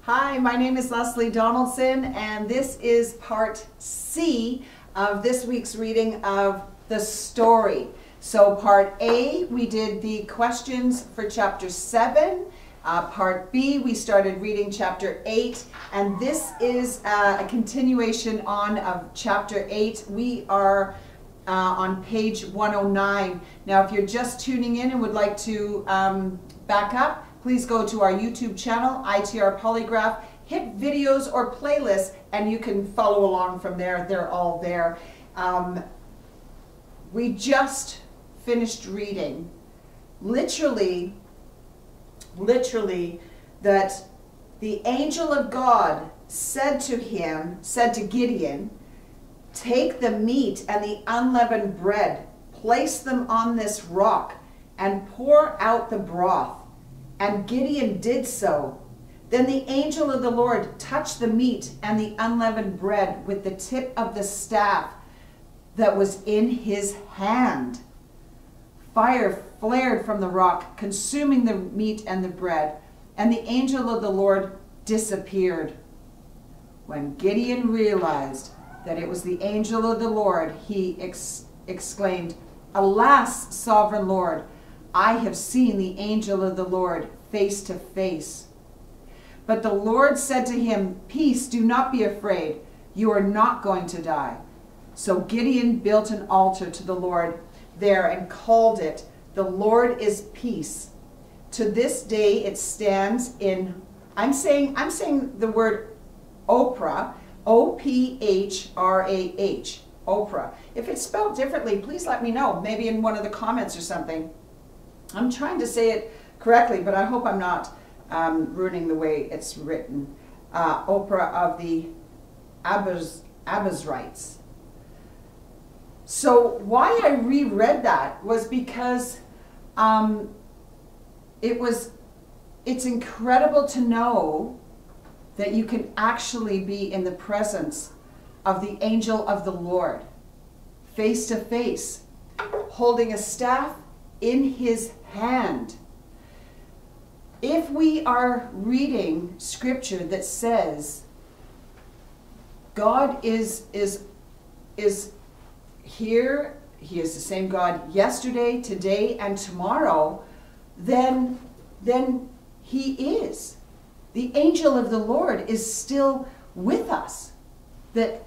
Hi, my name is Lesley Donaldson, and this is part C of this week's reading of the story. So part A, we did the questions for chapter 7. Part B, we started reading chapter 8, and this is a continuation of chapter 8. We are on page 109. Now, if you're just tuning in and would like to back up, please go to our YouTube channel, ITR Polygraph, hit videos or playlists, and you can follow along from there. They're all there. We just finished reading, literally, that the angel of God said to Gideon, "Take the meat and the unleavened bread, place them on this rock, and pour out the broth." And Gideon did so. Then the angel of the Lord touched the meat and the unleavened bread with the tip of the staff that was in his hand. Fire flared from the rock, consuming the meat and the bread, and the angel of the Lord disappeared. When Gideon realized that it was the angel of the Lord, he exclaimed, "Alas, sovereign Lord, I have seen the angel of the Lord face to face." But the Lord said to him, "Peace, do not be afraid. You are not going to die." So Gideon built an altar to the Lord there and called it, "The Lord is Peace." To this day it stands in, I'm saying the word Oprah, O-P-H-R-A-H, Oprah. If it's spelled differently, please let me know, maybe in one of the comments or something. I'm trying to say it correctly, but I hope I'm not ruining the way it's written. Oprah of the Israelites. So why I reread that was because it's incredible to know that you can actually be in the presence of the angel of the Lord, face to face, holding a staff in his hand. If we are reading scripture that says God is here, he is the same God yesterday, today, and tomorrow, then he is. The angel of the Lord is still with us, that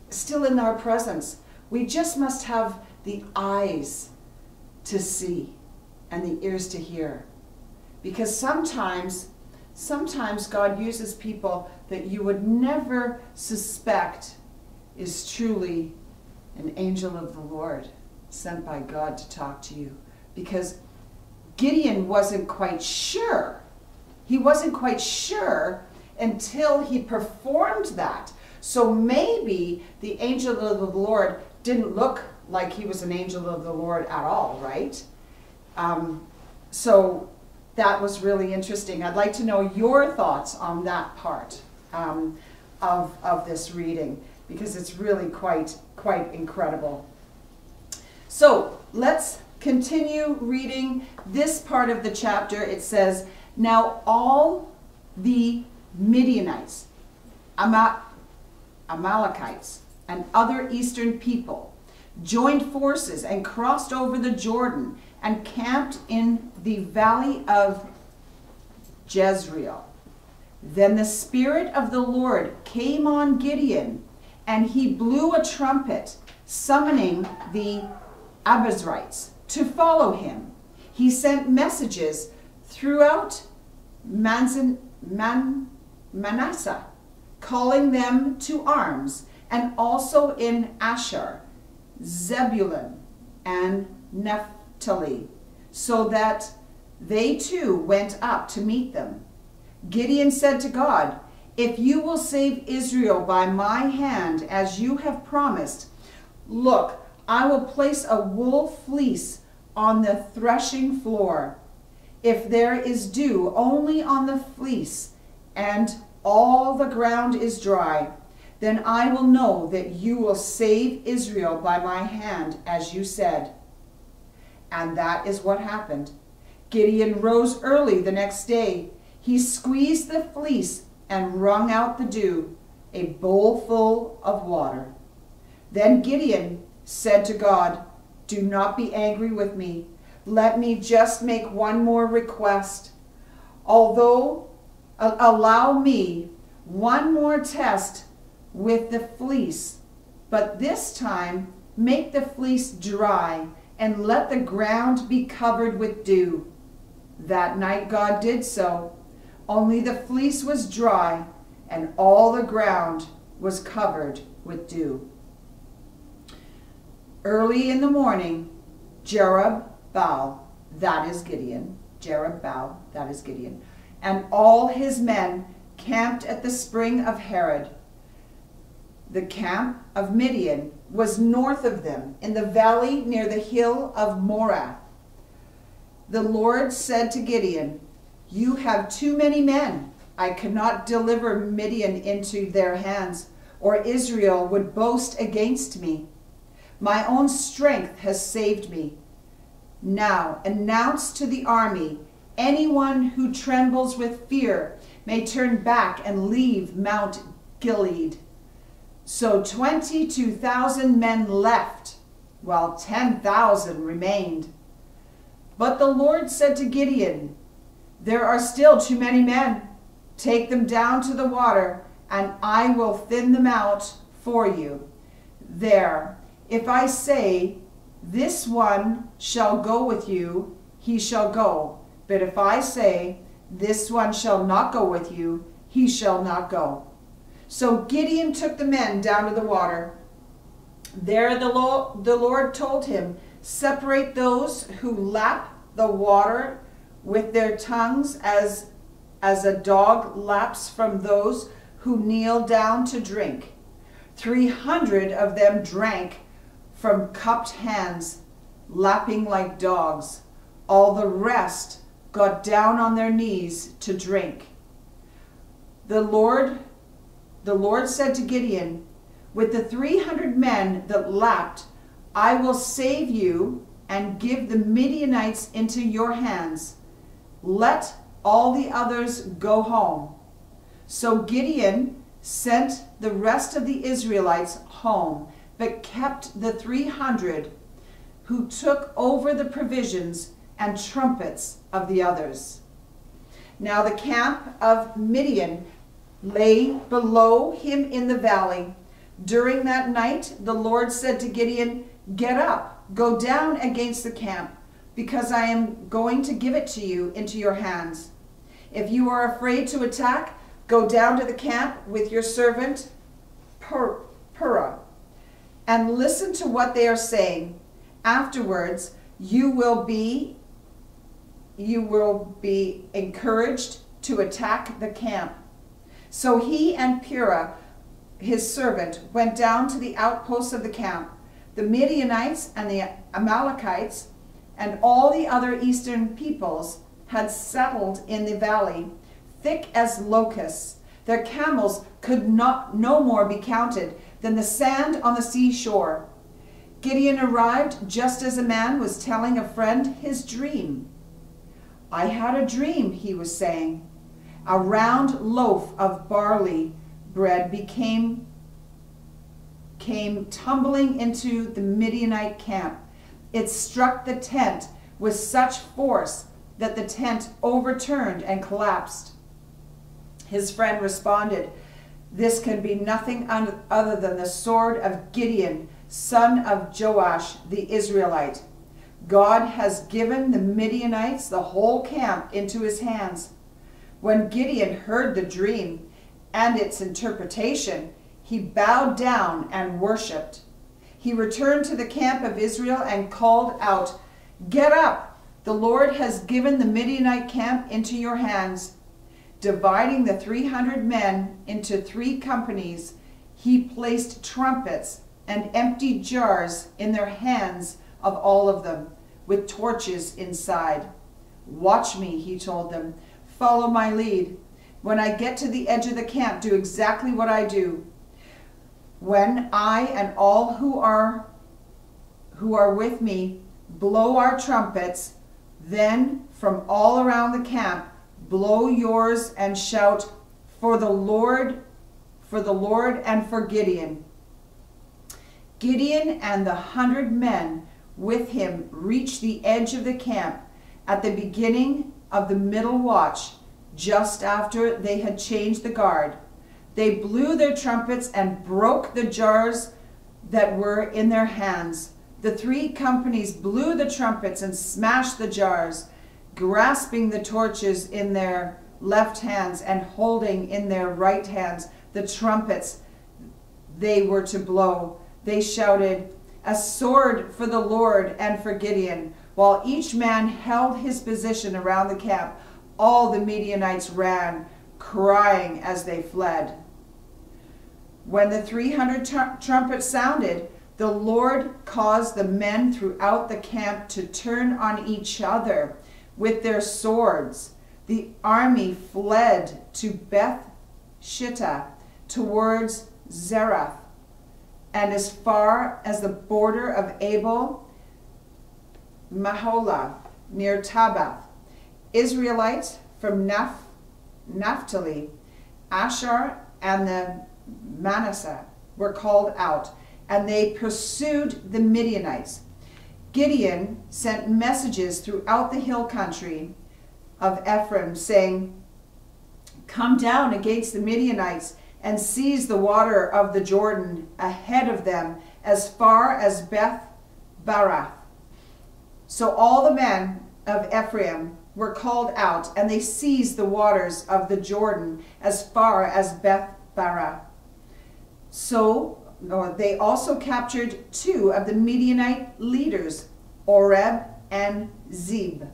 still in our presence. We just must have the eyes to see and the ears to hear. Because sometimes God uses people that you would never suspect is truly an angel of the Lord sent by God to talk to you. Because Gideon wasn't quite sure. He wasn't quite sure until he performed that. So maybe the angel of the Lord didn't look like he was an angel of the Lord at all, right? So that was really interesting. I'd like to know your thoughts on that part of this reading, because it's really quite incredible. So let's continue reading this part of the chapter. It says, "Now all the Midianites, Amalekites, and other eastern people joined forces and crossed over the Jordan and camped in the valley of Jezreel. Then the Spirit of the Lord came on Gideon, and he blew a trumpet, summoning the Israelites to follow him. He sent messages throughout Manasseh, calling them to arms, and also in Asher, Zebulun, and Naphtali, so that they too went up to meet them. Gideon said to God, 'If you will save Israel by my hand, as you have promised, look, I will place a wool fleece on the threshing floor. If there is dew only on the fleece, and all the ground is dry, then I will know that you will save Israel by my hand, as you said.' And that is what happened. Gideon rose early the next day. He squeezed the fleece and wrung out the dew, a bowl full of water. Then Gideon said to God, "Do not be angry with me. Let me just make one more request. Allow me one more test with the fleece, but this time make the fleece dry and let the ground be covered with dew." That night God did so, only the fleece was dry and all the ground was covered with dew. Early in the morning, Jerub-Baal, that is Gideon, and all his men camped at the spring of Harod. The camp of Midian was north of them, in the valley near the hill of Morah. The Lord said to Gideon, "You have too many men. I cannot deliver Midian into their hands, or Israel would boast against me. My own strength has saved me. Now announce to the army, anyone who trembles with fear may turn back and leave Mount Gilead." So 22,000 men left, while 10,000 remained. But the Lord said to Gideon, "There are still too many men. Take them down to the water, and I will thin them out for you. There, if I say, 'This one shall go with you,' he shall go. But if I say, 'This one shall not go with you,' he shall not go." So Gideon took the men down to the water. There the Lord told him, "Separate those who lap the water with their tongues as a dog laps from those who kneel down to drink." 300 of them drank from cupped hands, lapping like dogs. All the rest got down on their knees to drink. The Lord said to Gideon, "With the 300 men that lapped, I will save you and give the Midianites into your hands. Let all the others go home." So Gideon sent the rest of the Israelites home, but kept the 300 who took over the provisions and trumpets of the others. Now the camp of Midian lay below him in the valley. During that night, the Lord said to Gideon, "Get up, go down against the camp, because I am going to give it to you into your hands. If you are afraid to attack, go down to the camp with your servant Purah, and listen to what they are saying. Afterwards, you will be encouraged to attack the camp." So he and Purah, his servant, went down to the outposts of the camp. The Midianites and the Amalekites and all the other eastern peoples had settled in the valley, thick as locusts. Their camels could no more be counted than the sand on the seashore. Gideon arrived just as a man was telling a friend his dream. "I had a dream," he was saying. "A round loaf of barley bread came tumbling into the Midianite camp. It struck the tent with such force that the tent overturned and collapsed." His friend responded, "This can be nothing other than the sword of Gideon, son of Joash the Israelite. God has given the Midianites the whole camp into his hands." When Gideon heard the dream and its interpretation, he bowed down and worshipped. He returned to the camp of Israel and called out, "Get up! The Lord has given the Midianite camp into your hands." Dividing the 300 men into 3 companies, he placed trumpets and empty jars in their hands of all of them, with torches inside. "Watch me," he told them. "Follow my lead. When I get to the edge of the camp, do exactly what I do. When I and all who are with me blow our trumpets, then from all around the camp blow yours and shout, for the Lord and for Gideon. Gideon and the 100 men with him reached the edge of the camp at the beginning of the middle watch, just after they had changed the guard. They blew their trumpets and broke the jars that were in their hands. The 3 companies blew the trumpets and smashed the jars, grasping the torches in their left hands and holding in their right hands the trumpets they were to blow. They shouted, "A sword for the Lord and for Gideon." While each man held his position around the camp, all the Midianites ran, crying as they fled. When the 300 trumpets sounded, the Lord caused the men throughout the camp to turn on each other with their swords. The army fled to Beth Shittah towards Zerath, and as far as the border of Abel Maholah near Tabath. Israelites from Naphtali, Asher, and the Manasseh were called out, and they pursued the Midianites. Gideon sent messages throughout the hill country of Ephraim, saying, "Come down against the Midianites and seize the water of the Jordan ahead of them as far as Beth Barath." So all the men of Ephraim were called out, and they seized the waters of the Jordan as far as Beth Barath. So they also captured 2 of the Midianite leaders, Oreb and Zeb.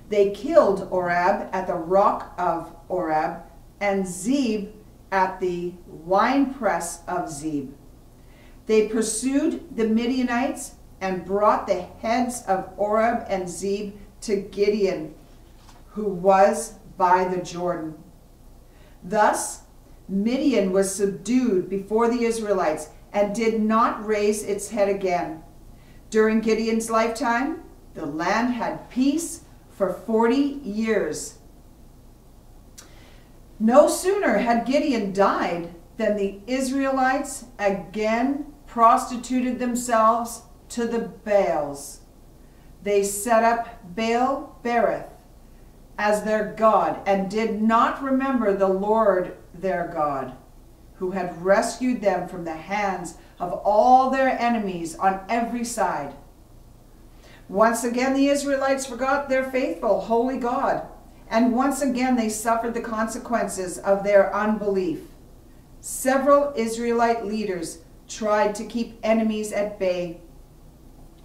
They killed Oreb at the rock of Oreb and Zeb at the winepress of Zeb. They pursued the Midianites and brought the heads of Oreb and Zeb to Gideon, who was by the Jordan. Thus Midian was subdued before the Israelites and did not raise its head again. During Gideon's lifetime, the land had peace for 40 years. No sooner had Gideon died than the Israelites again prostituted themselves to the Baals. They set up Baal Berith as their god and did not remember the Lord their God, who had rescued them from the hands of all their enemies on every side. Once again the Israelites forgot their faithful, holy God, and once again they suffered the consequences of their unbelief. Several Israelite leaders tried to keep enemies at bay,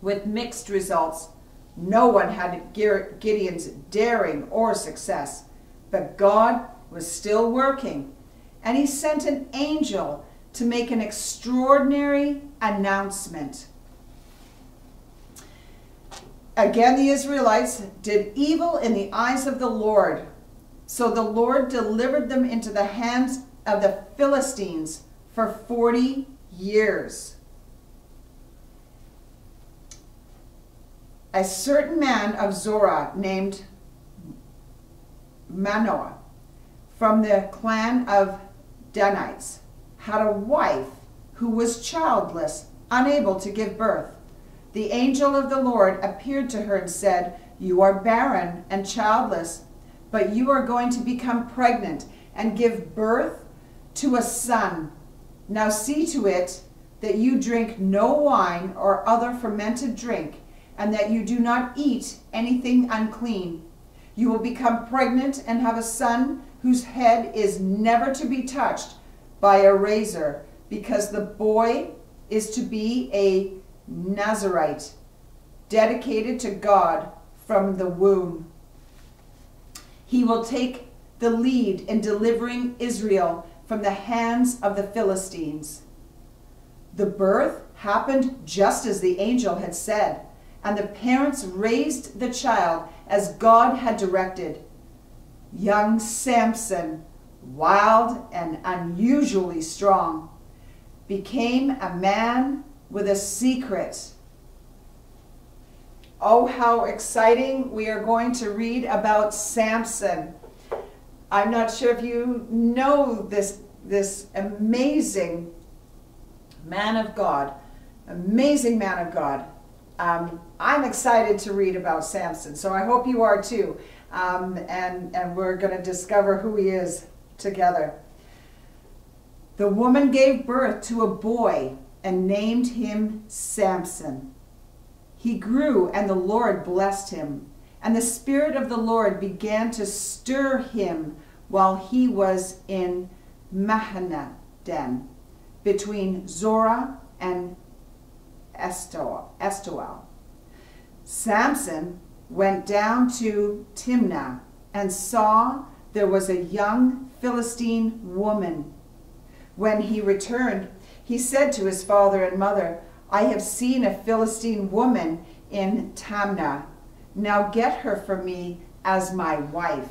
with mixed results. No one had Gideon's daring or success, but God was still working, and he sent an angel to make an extraordinary announcement. Again, the Israelites did evil in the eyes of the Lord, so the Lord delivered them into the hands of the Philistines for 40 years. A certain man of Zorah named Manoah from the clan of Danites had a wife who was childless, unable to give birth. The angel of the Lord appeared to her and said, "You are barren and childless, but you are going to become pregnant and give birth to a son. Now see to it that you drink no wine or other fermented drink, and that you do not eat anything unclean. You will become pregnant and have a son whose head is never to be touched by a razor, because the boy is to be a Nazirite, dedicated to God from the womb. He will take the lead in delivering Israel from the hands of the Philistines." The birth happened just as the angel had said, and the parents raised the child as God had directed. Young Samson, wild and unusually strong, became a man with a secret. Oh, how exciting. We are going to read about Samson. I'm not sure if you know this amazing man of God, amazing man of God. I'm excited to read about Samson, so I hope you are too. And we're going to discover who he is together. The woman gave birth to a boy and named him Samson. He grew, and the Lord blessed him. And the Spirit of the Lord began to stir him while he was in Mahanaim, between Zorah and Eshtaol. Samson went down to Timnah and saw there was a young Philistine woman. When he returned, he said to his father and mother, "I have seen a Philistine woman in Timnah. Now get her for me as my wife."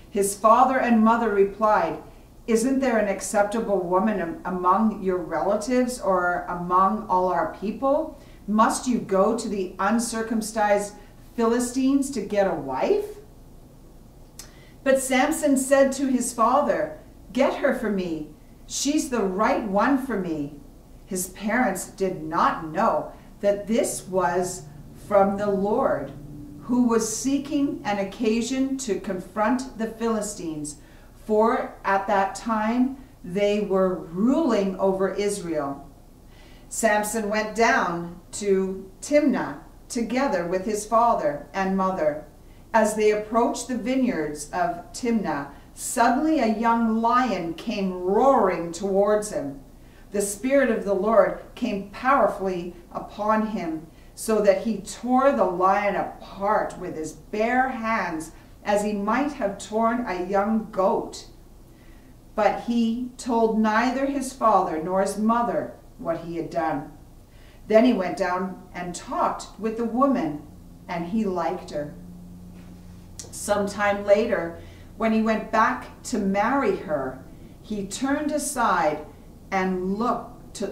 His father and mother replied, "Isn't there an acceptable woman among your relatives or among all our people? Must you go to the uncircumcised Philistines to get a wife?" But Samson said to his father, "Get her for me. She's the right one for me." His parents did not know that this was from the Lord, who was seeking an occasion to confront the Philistines, for at that time they were ruling over Israel. Samson went down to Timnah together with his father and mother. As they approached the vineyards of Timnah, suddenly a young lion came roaring towards him. The Spirit of the Lord came powerfully upon him, so that he tore the lion apart with his bare hands, as he might have torn a young goat. But he told neither his father nor his mother what he had done. Then he went down and talked with the woman, and he liked her. Some time later, when he went back to marry her, he turned aside to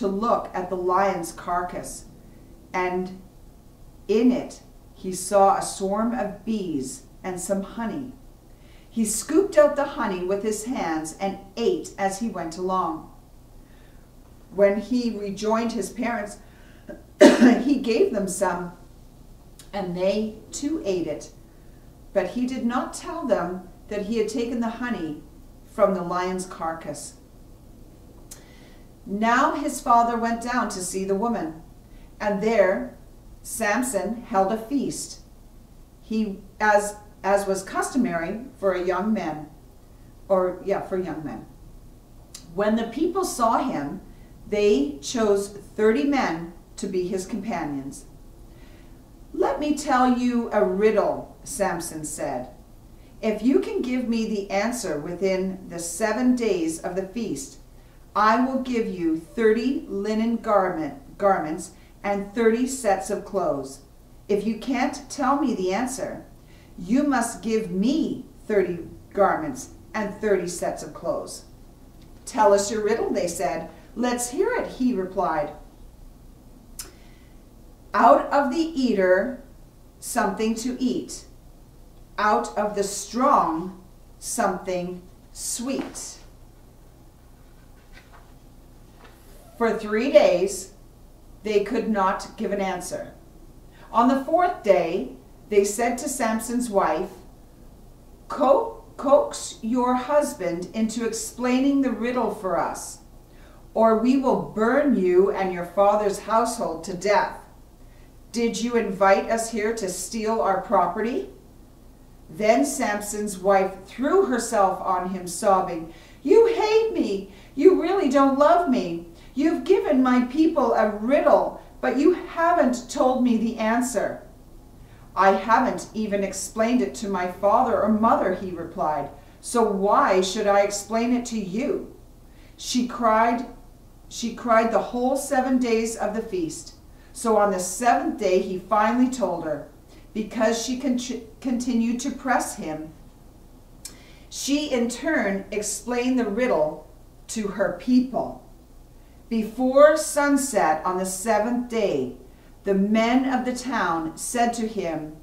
look at the lion's carcass, and in it he saw a swarm of bees and some honey. He scooped out the honey with his hands and ate as he went along. When he rejoined his parents, he gave them some, and they too ate it. But he did not tell them that he had taken the honey from the lion's carcass. Now his father went down to see the woman, and there Samson held a feast, as was customary for young men. When the people saw him, they chose 30 men to be his companions. "Let me tell you a riddle," Samson said. "If you can give me the answer within the 7 days of the feast, I will give you 30 linen garments and 30 sets of clothes. If you can't tell me the answer, you must give me 30 garments and 30 sets of clothes." "Tell us your riddle," they said. "Let's hear it," he replied. "Out of the eater, something to eat. Out of the strong, something sweet." For 3 days, they could not give an answer. On the 4th day, they said to Samson's wife, "Coax your husband into explaining the riddle for us, or we will burn you and your father's household to death. Did you invite us here to steal our property?" Then Samson's wife threw herself on him, sobbing, "You hate me. You really don't love me. You've given my people a riddle, but you haven't told me the answer." "I haven't even explained it to my father or mother," he replied. "So why should I explain it to you?" She cried the whole 7 days of the feast. So on the 7th day he finally told her. Because she continued to press him, she in turn explained the riddle to her people. Before sunset on the 7th day, the men of the town said to him,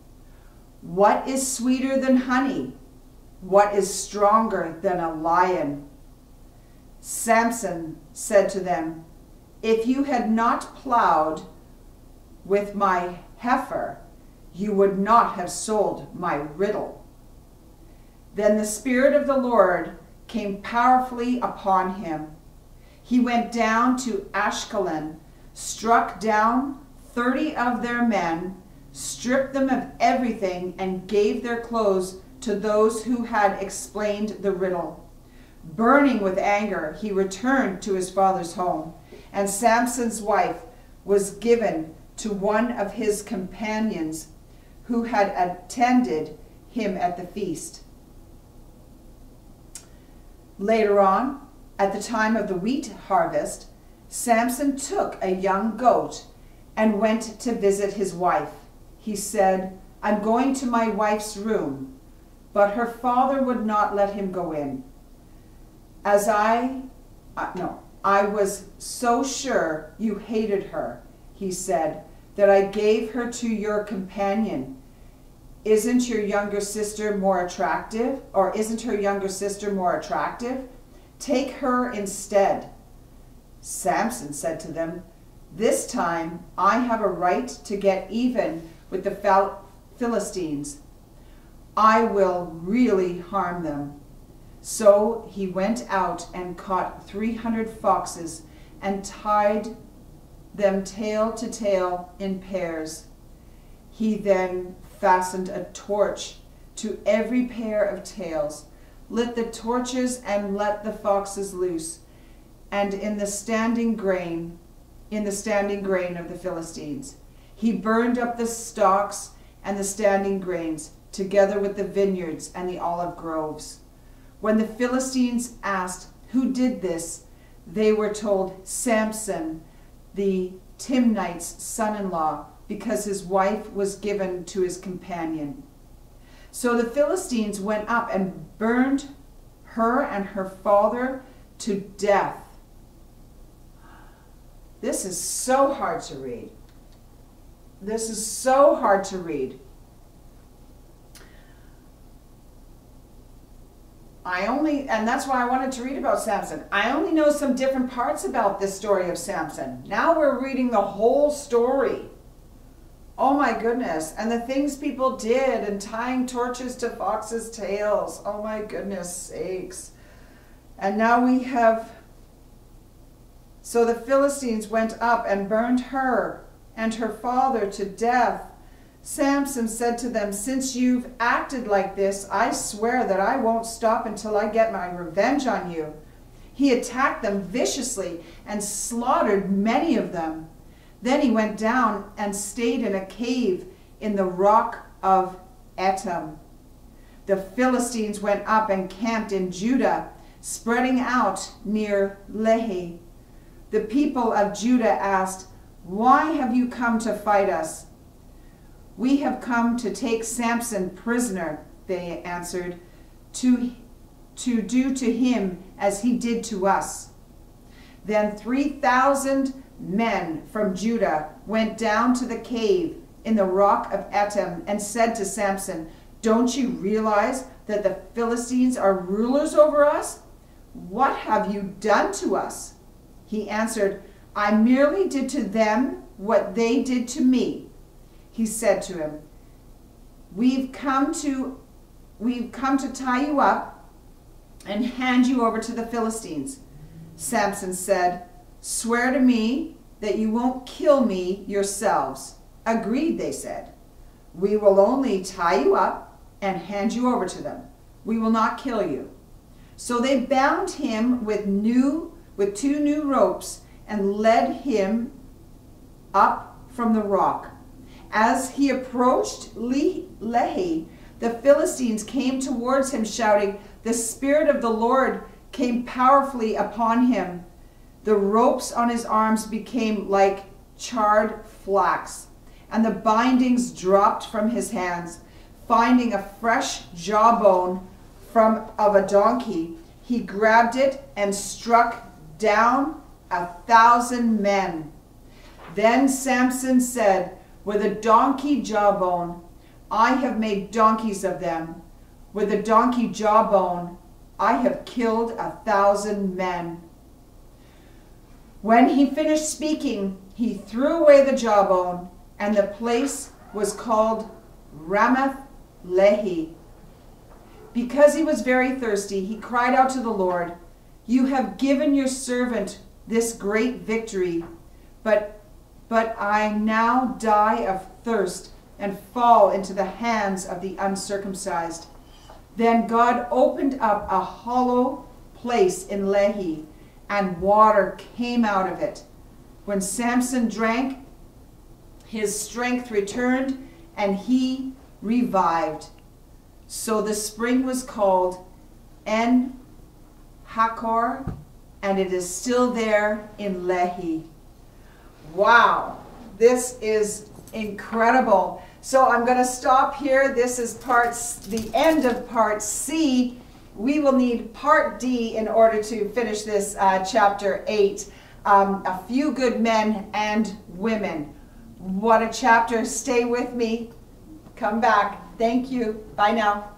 "What is sweeter than honey? What is stronger than a lion?" Samson said to them, "If you had not plowed with my heifer, you would not have sold my riddle." Then the Spirit of the Lord came powerfully upon him. He went down to Ashkelon, struck down 30 of their men, stripped them of everything, and gave their clothes to those who had explained the riddle. Burning with anger, he returned to his father's home, and Samson's wife was given to one of his companions who had attended him at the feast. Later on, at the time of the wheat harvest, Samson took a young goat and went to visit his wife. He said, "I'm going to my wife's room," but her father would not let him go in. I was so sure you hated her," he said, "that I gave her to your companion. Isn't her younger sister more attractive? Take her instead." Samson said to them, "This time I have a right to get even with the Philistines. I will really harm them." So he went out and caught 300 foxes and tied them tail to tail in pairs. He then fastened a torch to every pair of tails, lit the torches, and let the foxes loose, and in the standing grain of the Philistines. He burned up the stalks and the standing grains, together with the vineyards and the olive groves. When the Philistines asked, "Who did this?" they were told, "Samson, the Timnite's son-in-law, because his wife was given to his companion." So the Philistines went up and burned her and her father to death. This is so hard to read. And that's why I wanted to read about Samson. I only know some different parts about this story of Samson. Now we're reading the whole story. Oh my goodness. And the things people did, and tying torches to foxes' tails. Oh my goodness sakes. And now we have... So the Philistines went up and burned her and her father to death. Samson said to them, "Since you've acted like this, I swear that I won't stop until I get my revenge on you." He attacked them viciously and slaughtered many of them. Then he went down and stayed in a cave in the rock of Etam. The Philistines went up and camped in Judah, spreading out near Lehi. The people of Judah asked, "Why have you come to fight us?" "We have come to take Samson prisoner," they answered, to do to him as he did to us." Then 3,000 men from Judah went down to the cave in the rock of Etam and said to Samson, "Don't you realize that the Philistines are rulers over us? What have you done to us?" He answered, "I merely did to them what they did to me." He said to him, We've come to tie you up and hand you over to the Philistines." Samson said, "Swear to me that you won't kill me yourselves." "Agreed," they said. "We will only tie you up and hand you over to them. We will not kill you." So they bound him with 2 new ropes and led him up from the rock. As he approached Lehi, the Philistines came towards him shouting, "The Spirit of the Lord came powerfully upon him." The ropes on his arms became like charred flax, and the bindings dropped from his hands. Finding a fresh jawbone of a donkey, he grabbed it and struck down 1,000 men. Then Samson said, "With a donkey jawbone, I have made donkeys of them. with a donkey jawbone, I have killed 1,000 men." When he finished speaking, he threw away the jawbone, and the place was called Ramath Lehi. Because he was very thirsty, he cried out to the Lord, "You have given your servant this great victory, but I now die of thirst and fall into the hands of the uncircumcised." Then God opened up a hollow place in Lehi, and water came out of it. When Samson drank, his strength returned, and he revived. So the spring was called En Hakor, and it is still there in Lehi. Wow, this is incredible. So I'm going to stop here. This is the end of part C. We will need part D in order to finish this chapter 8. A few good men and women. What a chapter. Stay with me. Come back. Thank you. Bye now.